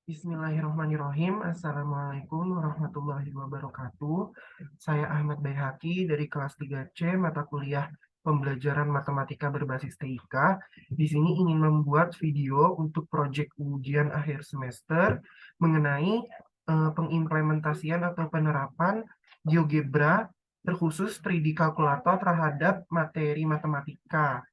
Bismillahirrahmanirrahim. Assalamualaikum warahmatullahi wabarakatuh. Saya Ahmad Baihaqi dari kelas 3C mata kuliah pembelajaran matematika berbasis TIK. Di sini ingin membuat video untuk proyek ujian akhir semester mengenai pengimplementasian atau penerapan GeoGebra terkhusus 3D kalkulator terhadap materi matematika.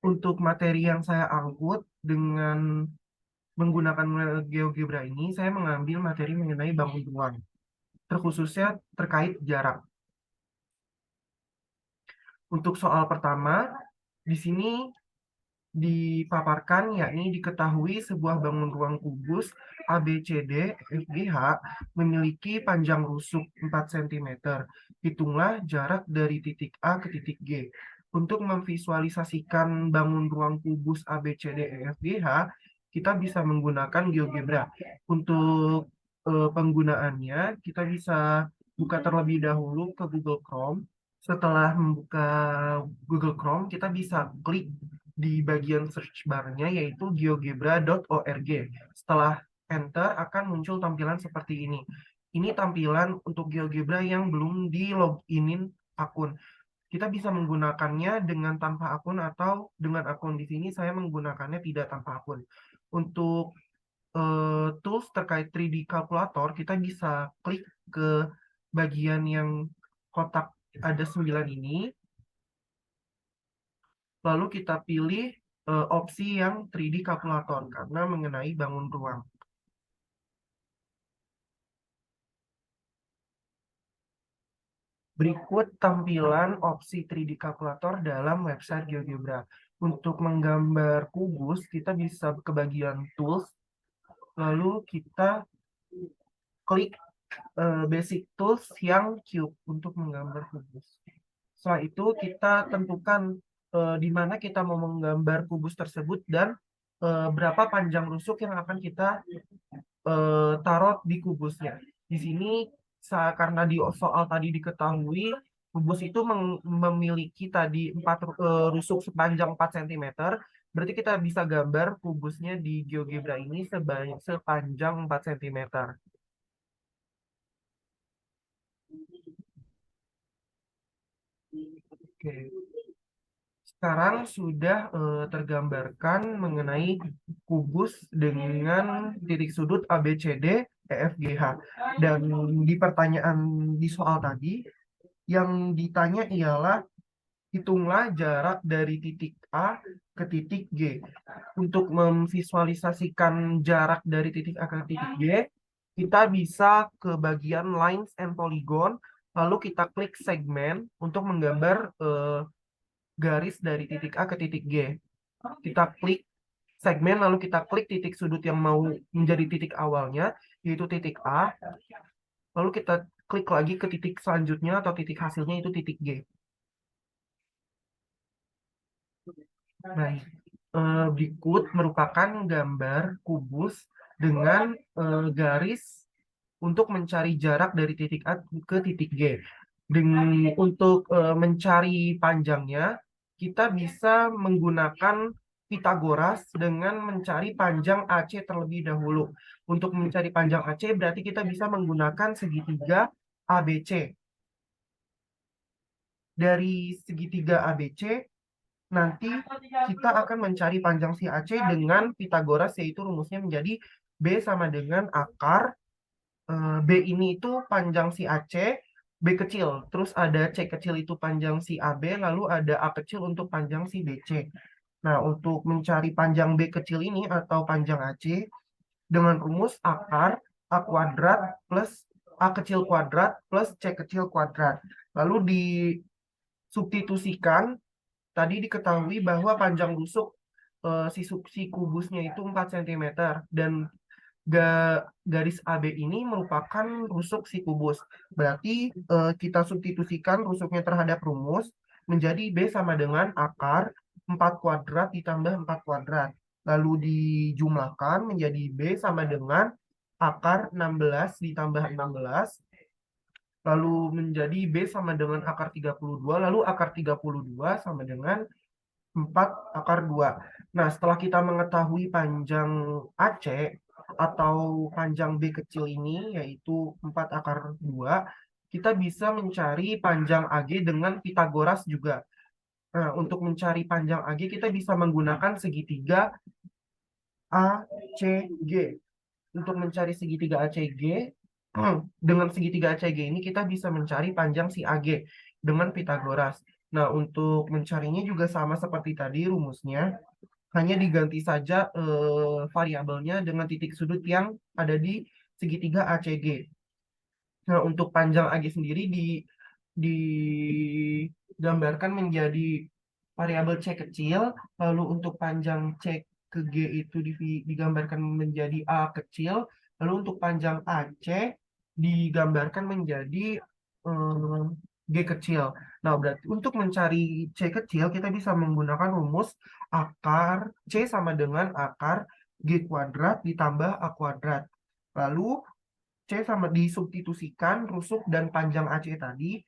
Untuk materi yang saya angkut dengan menggunakan GeoGebra ini, saya mengambil materi mengenai bangun ruang, terkhususnya terkait jarak. Untuk soal pertama, di sini dipaparkan, yakni diketahui sebuah bangun ruang kubus ABCD FGH memiliki panjang rusuk 4 cm. Hitunglah jarak dari titik A ke titik G. Untuk memvisualisasikan bangun ruang kubus ABCD FGH, kita bisa menggunakan GeoGebra. Untuk penggunaannya, kita bisa buka terlebih dahulu ke Google Chrome. Setelah membuka Google Chrome, kita bisa klik di bagian search bar-nya yaitu geogebra.org. Setelah enter akan muncul tampilan seperti ini. Ini tampilan untuk GeoGebra yang belum di loginin akun. Kita bisa menggunakannya dengan tanpa akun atau dengan akun. Di sini saya menggunakannya tidak tanpa akun. Untuk tools terkait 3D kalkulator, kita bisa klik ke bagian yang kotak ada 9 ini. Lalu kita pilih opsi yang 3D kalkulator karena mengenai bangun ruang. Berikut tampilan opsi 3D kalkulator dalam website GeoGebra. Untuk menggambar kubus, kita bisa ke bagian tools, lalu kita klik basic tools yang cube untuk menggambar kubus. Setelah itu kita tentukan di mana kita mau menggambar kubus tersebut dan berapa panjang rusuk yang akan kita taruh di kubusnya. Di sini karena di soal tadi diketahui kubus itu memiliki tadi 4 rusuk sepanjang 4 cm, berarti kita bisa gambar kubusnya di GeoGebra ini sepanjang 4 cm. Oke. Sekarang sudah tergambarkan mengenai kubus dengan titik sudut ABCD EFGH. Dan di pertanyaan di soal tadi, yang ditanya ialah hitunglah jarak dari titik A ke titik G. Untuk memvisualisasikan jarak dari titik A ke titik G, kita bisa ke bagian Lines and Polygon, lalu kita klik segmen untuk menggambar garis dari titik A ke titik G. Kita klik segmen, lalu kita klik titik sudut yang mau menjadi titik awalnya, yaitu titik A. Lalu kita klik lagi ke titik selanjutnya atau titik hasilnya itu titik G. Baik, berikut merupakan gambar kubus dengan garis untuk mencari jarak dari titik A ke titik G. Untuk mencari panjangnya, kita bisa menggunakan Pitagoras dengan mencari panjang AC terlebih dahulu. Untuk mencari panjang AC berarti kita bisa menggunakan segitiga ABC. Dari segitiga ABC, nanti kita akan mencari panjang si AC dengan Pitagoras, yaitu rumusnya menjadi B sama dengan akar B ini itu panjang si AC, B kecil, terus ada C kecil itu panjang si AB, lalu ada A kecil untuk panjang si BC. Nah, untuk mencari panjang B kecil ini atau panjang AC dengan rumus akar A kuadrat plus A kecil kuadrat plus C kecil kuadrat. Lalu disubstitusikan, tadi diketahui bahwa panjang rusuk si kubusnya itu 4 cm dan garis AB ini merupakan rusuk si kubus. Berarti kita substitusikan rusuknya terhadap rumus menjadi B sama dengan akar 4 kuadrat ditambah 4 kuadrat. Lalu dijumlahkan menjadi B sama dengan akar 16 ditambah 16. Lalu menjadi B sama dengan akar 32. Lalu akar 32 sama dengan 4 akar 2. Nah, setelah kita mengetahui panjang AC atau panjang B kecil ini, yaitu 4 akar 2, kita bisa mencari panjang AG dengan Pitagoras juga. Nah, untuk mencari panjang AG, kita bisa menggunakan segitiga ACG. Untuk mencari segitiga ACG, dengan segitiga ACG ini kita bisa mencari panjang si AG dengan Pitagoras. Nah, untuk mencarinya juga sama seperti tadi rumusnya, hanya diganti saja variabelnya dengan titik sudut yang ada di segitiga ACG. Nah, untuk panjang AG sendiri digambarkan menjadi variabel C kecil, lalu untuk panjang C ke G itu digambarkan menjadi A kecil, lalu untuk panjang AC digambarkan menjadi eh, G kecil. Nah, berarti untuk mencari C kecil kita bisa menggunakan rumus akar C sama dengan akar G kuadrat ditambah A kuadrat. Lalu C sama disubstitusikan rusuk dan panjang AC tadi,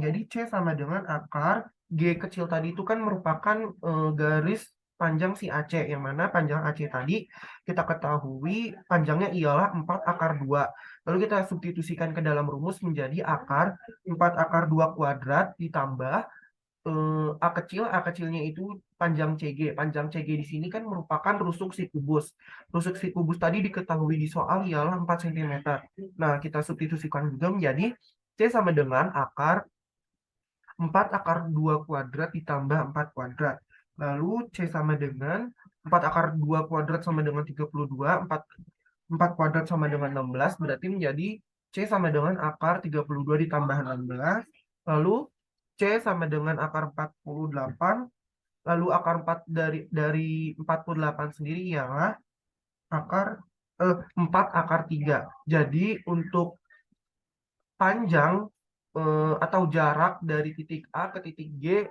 jadi C sama dengan akar G kecil tadi itu kan merupakan garis panjang si AC, yang mana panjang AC tadi kita ketahui panjangnya ialah 4 akar 2. Lalu kita substitusikan ke dalam rumus menjadi akar 4 akar 2 kuadrat ditambah A kecilnya itu panjang CG. Panjang CG di sini kan merupakan rusuk si kubus. Rusuk si kubus tadi diketahui di soal ialah 4 cm. Nah, kita substitusikan juga menjadi C sama dengan akar 4 akar 2 kuadrat ditambah 4 kuadrat. Lalu C sama dengan 4 akar 2 kuadrat sama dengan 32, 4 kuadrat sama dengan 16, berarti menjadi C sama dengan akar 32 ditambah 16. Lalu C sama dengan akar 48. Lalu akar 4 dari 48 sendiri ialah akar 4 akar 3. Jadi untuk panjang atau jarak dari titik A ke titik G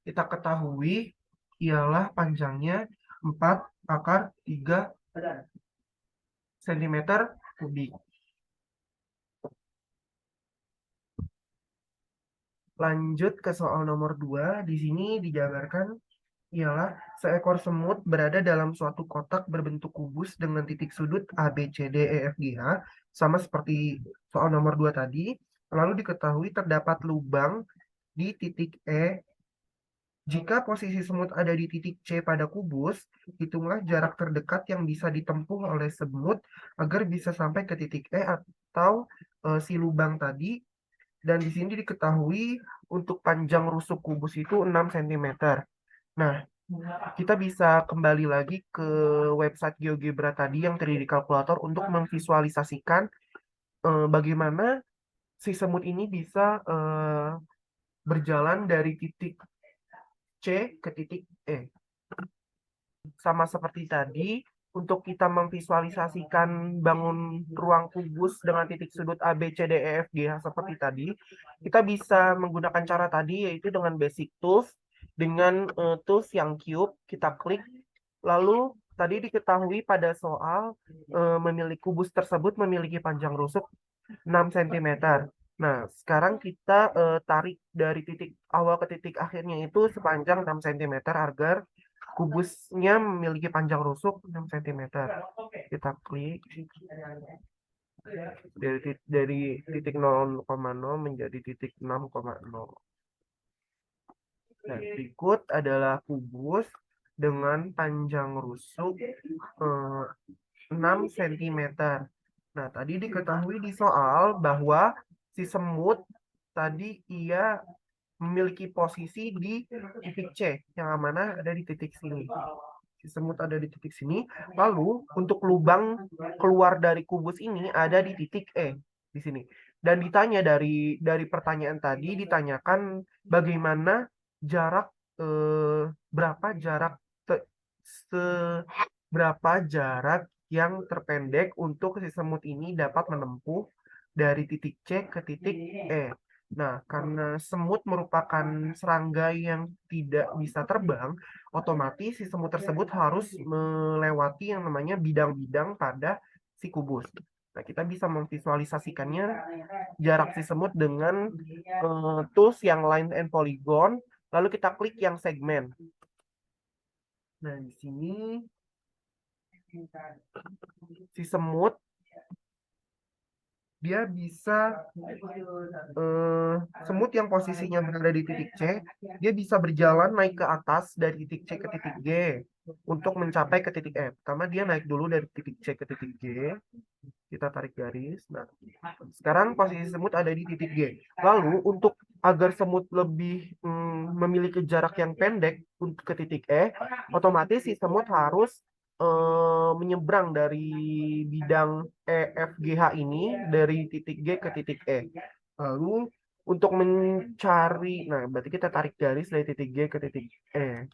kita ketahui ialah panjangnya 4 akar 3 cm kubik. Lanjut ke soal nomor 2. Di sini dijabarkan ialah seekor semut berada dalam suatu kotak berbentuk kubus dengan titik sudut A, B, C, D, E, F, G, H, sama seperti soal nomor 2 tadi. Lalu diketahui terdapat lubang di titik E. Jika posisi semut ada di titik C pada kubus, hitunglah jarak terdekat yang bisa ditempuh oleh semut agar bisa sampai ke titik E atau si lubang tadi. Dan di sini diketahui untuk panjang rusuk kubus itu 6 cm. Nah, kita bisa kembali lagi ke website GeoGebra tadi yang terdiri di kalkulator untuk memvisualisasikan bagaimana si semut ini bisa berjalan dari titik C ke titik E. Sama seperti tadi, untuk kita memvisualisasikan bangun ruang kubus dengan titik sudut A, B, C, D, E, F, G, H seperti tadi, kita bisa menggunakan cara tadi yaitu dengan basic tools, dengan tools yang cube, kita klik, lalu tadi diketahui pada soal memiliki kubus tersebut memiliki panjang rusuk 6 cm. Nah, sekarang kita tarik dari titik awal ke titik akhirnya itu sepanjang 6 cm agar kubusnya memiliki panjang rusuk 6 cm. Kita klik dari titik 0,0 menjadi titik 6,0. Nah, berikut adalah kubus dengan panjang rusuk 6 cm. Nah, tadi diketahui di soal bahwa si semut tadi ia memiliki posisi di titik C, yang mana ada di titik sini. Si semut ada di titik sini. Lalu, untuk lubang keluar dari kubus ini ada di titik E, di sini. Dan ditanya dari pertanyaan tadi, ditanyakan bagaimana jarak, berapa jarak, berapa jarak yang terpendek untuk si semut ini dapat menempuh dari titik C ke titik E. Nah, karena semut merupakan serangga yang tidak bisa terbang, otomatis si semut tersebut harus melewati yang namanya bidang-bidang pada si kubus. Nah, kita bisa memvisualisasikannya jarak si semut dengan tools yang line and polygon. Lalu kita klik yang segmen. Nah, di sini si semut dia bisa semut yang posisinya berada di titik C, dia bisa berjalan naik ke atas dari titik C ke titik G untuk mencapai ke titik F. Pertama dia naik dulu dari titik C ke titik G, kita tarik garis. Nah, sekarang posisi semut ada di titik G. Lalu untuk agar semut lebih memiliki jarak yang pendek untuk ke titik E, otomatis si semut harus menyeberang dari bidang EFGH ini dari titik G ke titik E. Lalu untuk mencari, nah berarti kita tarik garis dari titik G ke titik E.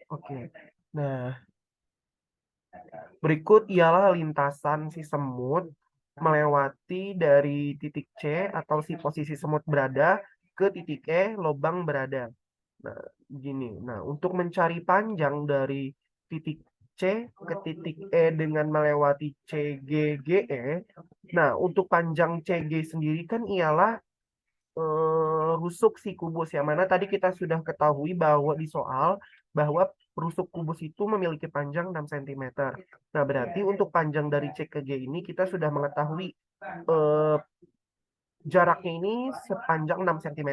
Oke. Nah, berikut ialah lintasan si semut melewati dari titik C atau si posisi semut berada ke titik E, lubang berada. Nah, gini. Nah, untuk mencari panjang dari titik C ke titik E dengan melewati CGGE, nah, untuk panjang CG sendiri kan ialah rusuk si kubus, yang mana tadi kita sudah ketahui bahwa di soal bahwa rusuk kubus itu memiliki panjang 6 cm. Nah, berarti untuk panjang dari C ke G ini kita sudah mengetahui eh, jaraknya ini sepanjang 6 cm.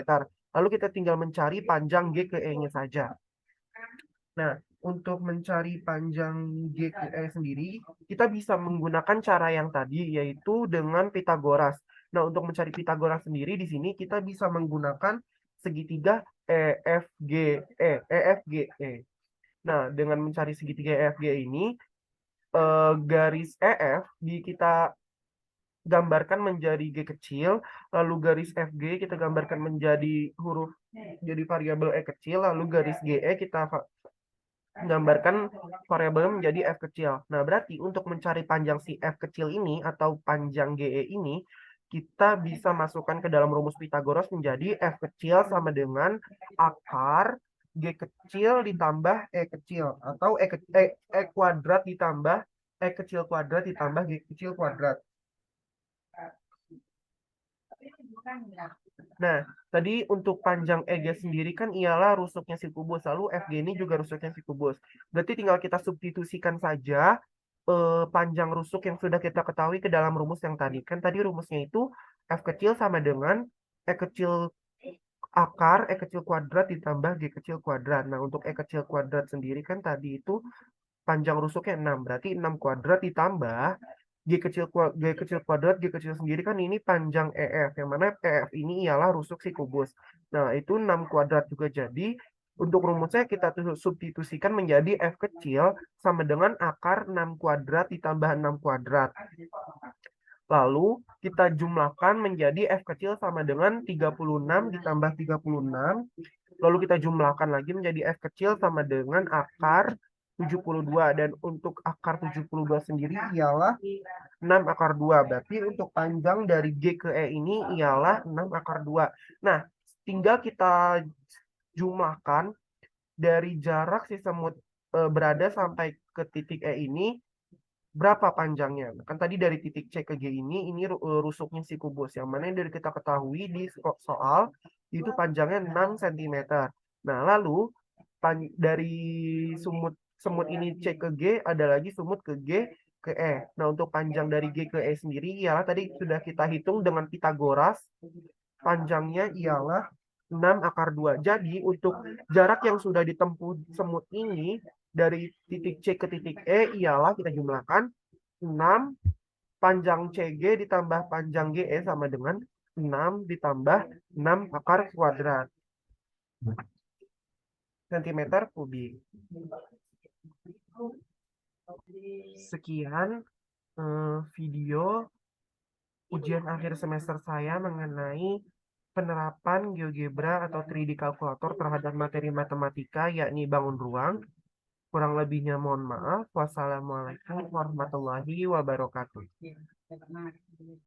Lalu kita tinggal mencari panjang G ke E-nya saja. Nah, untuk mencari panjang G ke E sendiri, kita bisa menggunakan cara yang tadi, yaitu dengan Pitagoras. Nah, untuk mencari Pitagoras sendiri, di sini kita bisa menggunakan segitiga EFGE. EFGE. Nah, dengan mencari segitiga EFG ini, garis EF kita gambarkan menjadi G kecil, lalu garis FG kita gambarkan menjadi huruf, jadi variabel E kecil, lalu garis GE kita gambarkan variabel menjadi F kecil. Nah, berarti untuk mencari panjang si F kecil ini atau panjang GE ini, kita bisa masukkan ke dalam rumus Pitagoras menjadi F kecil sama dengan akar G kecil ditambah E kecil, atau E kuadrat ditambah E kecil kuadrat ditambah G kecil kuadrat. Nah, tadi untuk panjang EG sendiri kan ialah rusuknya si kubus, lalu FG ini juga rusuknya si kubus. Berarti tinggal kita substitusikan saja panjang rusuk yang sudah kita ketahui ke dalam rumus yang tadi. Kan tadi rumusnya itu F kecil sama dengan E kecil akar E kecil kuadrat ditambah G kecil kuadrat. Nah, untuk E kecil kuadrat sendiri kan tadi itu panjang rusuknya 6. Berarti 6 kuadrat ditambah G kecil kuadrat, G kecil sendiri kan ini panjang EF. Yang mana EF ini ialah rusuk si kubus. Nah, itu 6 kuadrat juga jadi. Untuk rumusnya kita substitusikan menjadi F kecil sama dengan akar 6 kuadrat ditambah 6 kuadrat. Lalu kita jumlahkan menjadi F kecil sama dengan 36 ditambah 36. Lalu kita jumlahkan lagi menjadi F kecil sama dengan akar 72. Dan untuk akar 72 sendiri ialah 6 akar 2. Berarti untuk panjang dari G ke E ini ialah 6 akar 2. Nah, tinggal kita jumlahkan dari jarak si semut berada sampai ke titik E ini berapa panjangnya. Kan tadi dari titik C ke G ini rusuknya si kubus. Yang mana yang dari kita ketahui di soal itu panjangnya 6 cm. Nah, lalu dari semut ini C ke G, ada lagi semut ke G ke E. Nah, untuk panjang dari G ke E sendiri ialah tadi sudah kita hitung dengan Pitagoras. Panjangnya ialah 6 akar 2. Jadi, untuk jarak yang sudah ditempuh semut ini dari titik C ke titik E ialah kita jumlahkan 6 panjang CG ditambah panjang GE sama dengan 6 ditambah 6 akar kuadrat centimeter kubik. Sekian video ujian akhir semester saya mengenai penerapan GeoGebra atau 3D kalkulator terhadap materi matematika, yakni bangun ruang. Kurang lebihnya mohon maaf. Wassalamualaikum warahmatullahi wabarakatuh.